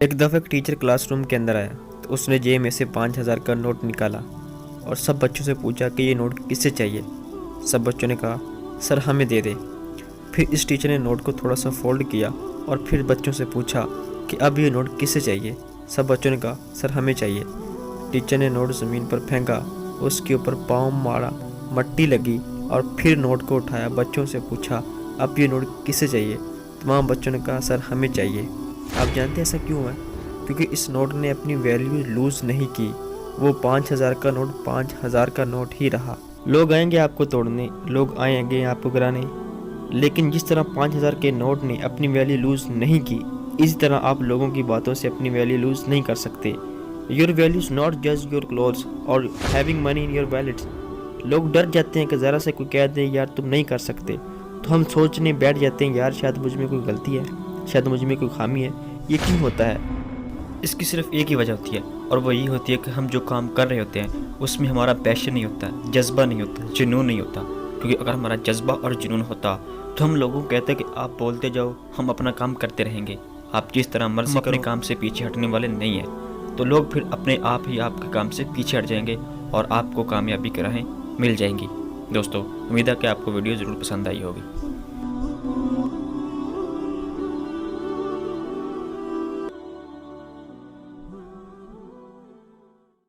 एक दफ़ा एक टीचर क्लासरूम के अंदर आया तो उसने जेब में से 5,000 का नोट निकाला और सब बच्चों से पूछा कि ये नोट किससे चाहिए। सब बच्चों ने कहा, सर हमें दे दे। फिर इस टीचर ने नोट को थोड़ा सा फोल्ड किया और फिर बच्चों से पूछा कि अब ये नोट किससे चाहिए। सब बच्चों ने कहा, सर हमें चाहिए। टीचर ने नोट ज़मीन पर फेंका, उसके ऊपर पाँव मारा, मट्टी लगी और फिर नोट को उठाया। बच्चों से पूछा, अब ये नोट किससे चाहिए। तमाम बच्चों ने कहा, सर हमें चाहिए। आप जानते हैं ऐसा क्यों है? क्योंकि इस नोट ने अपनी वैल्यू लूज़ नहीं की। वो 5,000 का नोट 5,000 का नोट ही रहा। लोग आएंगे आपको तोड़ने, लोग आएंगे आपको गिराने, लेकिन जिस तरह 5,000 के नोट ने अपनी वैल्यू लूज़ नहीं की, इसी तरह आप लोगों की बातों से अपनी वैल्यू लूज़ नहीं कर सकते। Your values not just your clothes और having money in your wallets. लोग डर जाते हैं कि ज़रा से कोई कह दे यार तुम नहीं कर सकते, तो हम सोचने बैठ जाते हैं यार शायद मुझ में कोई गलती है, शायद मुझ में कोई खामी है। ये क्यों होता है? इसकी सिर्फ एक ही वजह होती है और वो ये होती है कि हम जो काम कर रहे होते हैं उसमें हमारा पैशन नहीं होता, जज्बा नहीं होता, जुनून नहीं होता। क्योंकि अगर हमारा जज्बा और जुनून होता तो हम लोगों को कहते कि आप बोलते जाओ, हम अपना काम करते रहेंगे, आप जिस तरह मर्जी अपने काम से पीछे हटने वाले नहीं हैं। तो लोग फिर अपने आप ही आपके काम से पीछे हट जाएंगे और आपको कामयाबी की राहें मिल जाएंगी। दोस्तों, उम्मीद है कि आपको वीडियो ज़रूर पसंद आई होगी।